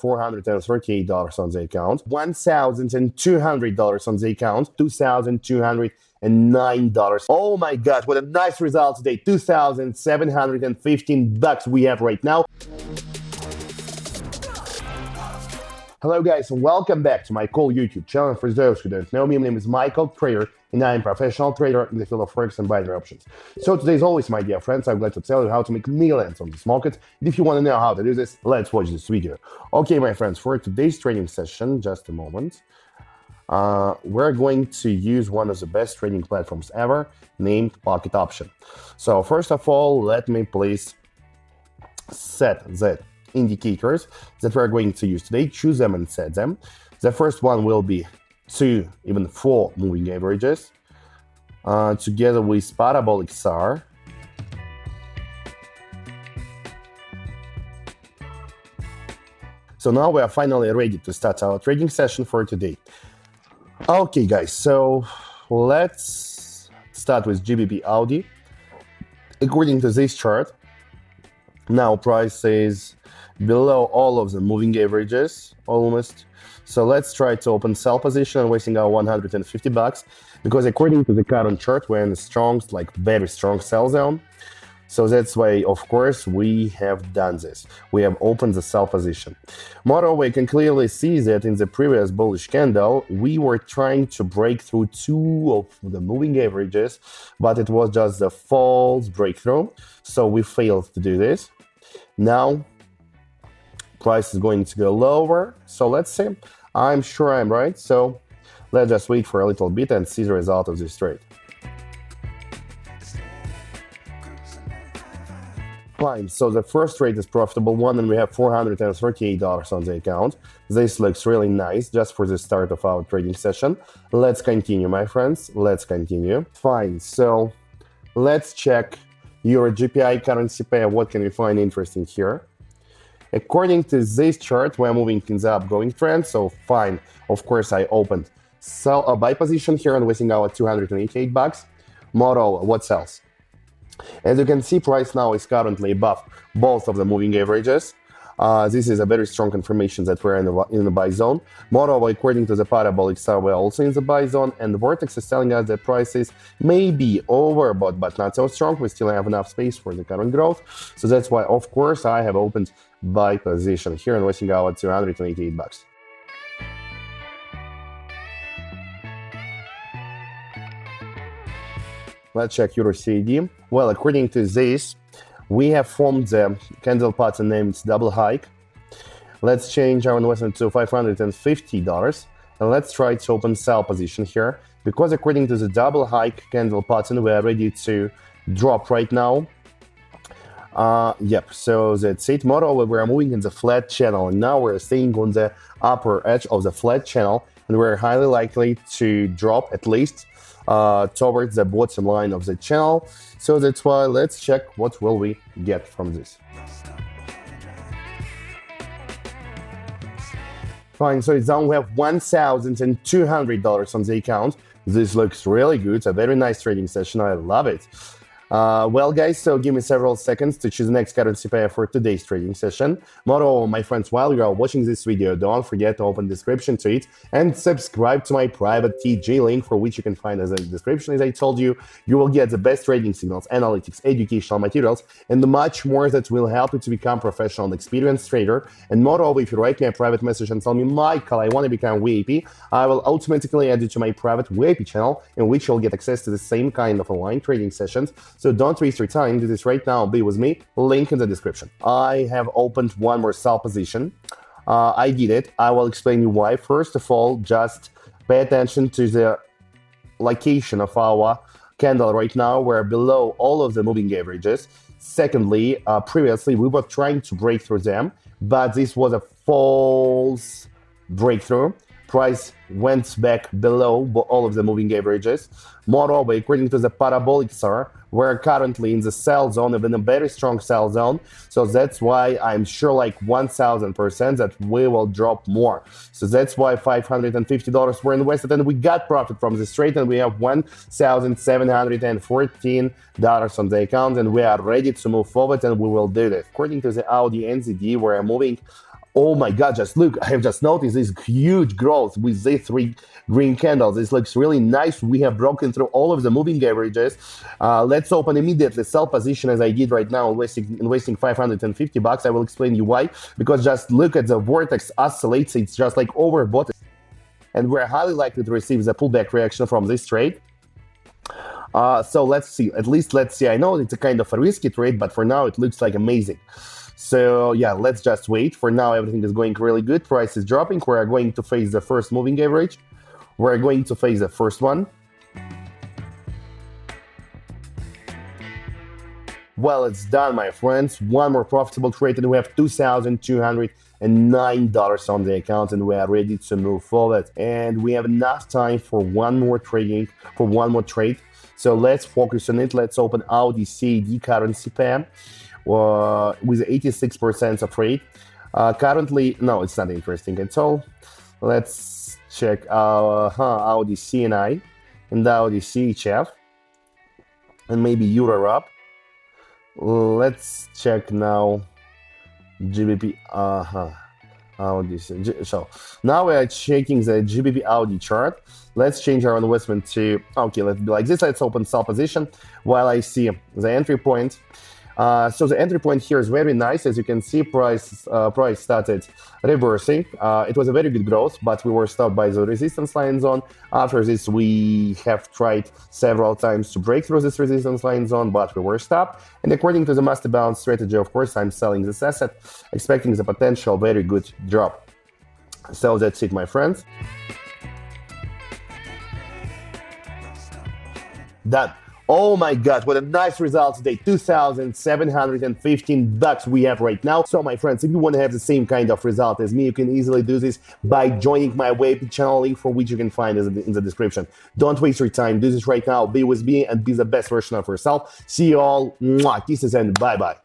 $438 on the account, $1,200 on the account, $2,209. Oh my God, what a nice result today. $2,715 we have right now. Hello guys, and welcome back to my cool YouTube channel. For those who don't know me, my name is Michael Trader, and I am a professional trader in the field of forex and binary options. So today, as always, my dear friends, I'm glad to tell you how to make millions on this market. And if you want to know how to do this, let's watch this video. Okay, my friends, for today's trading session, just a moment, we're going to use one of the best trading platforms ever, named Pocket Option. So first of all, let me please set the indicators that we're going to use today, choose them and set them. The first one will be 2, even 4 moving averages, together with Parabolic SAR. So now we are finally ready to start our trading session for today. Okay guys, so let's start with GBP AUD. According to this chart, now price is below all of the moving averages, almost. So let's try to open sell position and wasting our $150, because according to the current chart, we're in a strong, like very strong sell zone. So that's why, of course, we have done this. We have opened the sell position. Moreover, we can clearly see that in the previous bullish candle, we were trying to break through 2 of the moving averages, but it was just a false breakthrough. So we failed to do this. Now, price is going to go lower. So let's see. I'm sure I'm right. So let's just wait for a little bit and see the result of this trade. Fine, so the first trade is profitable one, and we have $438 on the account. This looks really nice just for the start of our trading session. Let's continue, my friends. Let's continue. Fine, so let's check your GPI currency pair. What can we find interesting here? According to this chart, we're moving in the upgoing trend. So fine, of course, I opened sell a buy position here and wasting our $288. Moreover, what sells? As you can see, price now is currently above both of the moving averages. This is a very strong confirmation that we're in the buy zone. Moreover, according to the Parabolic SAR, we're also in the buy zone, and the Vortex is telling us that prices may be overbought, but not so strong. We still have enough space for the current growth. So that's why, of course, I have opened buy position here and wasting our $288. Let's check Euro CAD. Well, according to this, we have formed the candle pattern named double hike. Let's change our investment to $550, and let's try to open sell position here, because according to the double hike candle pattern, we are ready to drop right now. Yep, so that's it. Moreover, we are moving in the flat channel, and now we're staying on the upper edge of the flat channel, and we're highly likely to drop at least towards the bottom line of the channel. So that's why let's check what will we get from this. Fine, so it's down. We have $1,200 on the account. This looks really good. It's a very nice trading session. I love it. Well, guys, so give me several seconds to choose the next currency pair for today's trading session. Moreover, my friends, while you are watching this video, don't forget to open the description to it and subscribe to my private TG link, for which you can find as a description. As I told you, you will get the best trading signals, analytics, educational materials, and much more that will help you to become a professional and experienced trader. And moreover, if you write me a private message and tell me, Michael, I want to become VIP, I will automatically add you to my private VIP channel, in which you'll get access to the same kind of online trading sessions. So don't waste your time, do this right now, be with me, link in the description. I have opened one more sell position. I did it. I will explain you why. First of all, just pay attention to the location of our candle right now. We're below all of the moving averages. Secondly, previously we were trying to break through them, but this was a false breakthrough. Price went back below all of the moving averages. Moreover, according to the Parabolic SAR, we're currently in the sell zone, even a very strong sell zone. So that's why I'm sure like 1000% that we will drop more. So that's why $550 were invested, and we got profit from this trade, and we have $1,714 on the account, and we are ready to move forward, and we will do that. According to the AUD NZD, we're moving Oh my God, just look, I have just noticed this huge growth with these three green candles. This looks really nice. We have broken through all of the moving averages. Let's open immediately sell position as I did right now, investing $550. I will explain you why. Because just look at the vortex oscillates. It's just like overbought. And we're highly likely to receive the pullback reaction from this trade. So let's see. At least let's see. I know it's a kind of a risky trade, but for now it looks like amazing. So yeah, let's just wait. For now, everything is going really good. Price is dropping. We're going to face the first moving average. We're going to face the first one. Well, it's done, my friends. One more profitable trade, and we have $2,209 on the account, and we are ready to move forward. And we have enough time for one more trade. So let's focus on it. Let's open AUD CAD currency pair. With 86% of rate. Currently, no, it's not interesting at all. Let's check AUD CNI and AUD CHF and maybe Euro up. Let's check now GBP. So now we are checking the GBP AUD chart. Let's change our investment to, okay, let's be like this. Let's open sell position while I see the entry point. So the entry point here is very nice. As you can see, price started reversing. It was a very good growth, but we were stopped by the resistance line zone. After this, we have tried several times to break through this resistance line zone, but we were stopped. And according to the master balance strategy, of course, I'm selling this asset, expecting the potential very good drop. So that's it, my friends. Done. Oh my God, what a nice result today. $2,715 we have right now. So my friends, if you want to have the same kind of result as me, you can easily do this by joining my web channel, link for which you can find in the description. Don't waste your time. Do this right now. Be with me and be the best version of yourself. See you all. Mwah, kisses and bye-bye.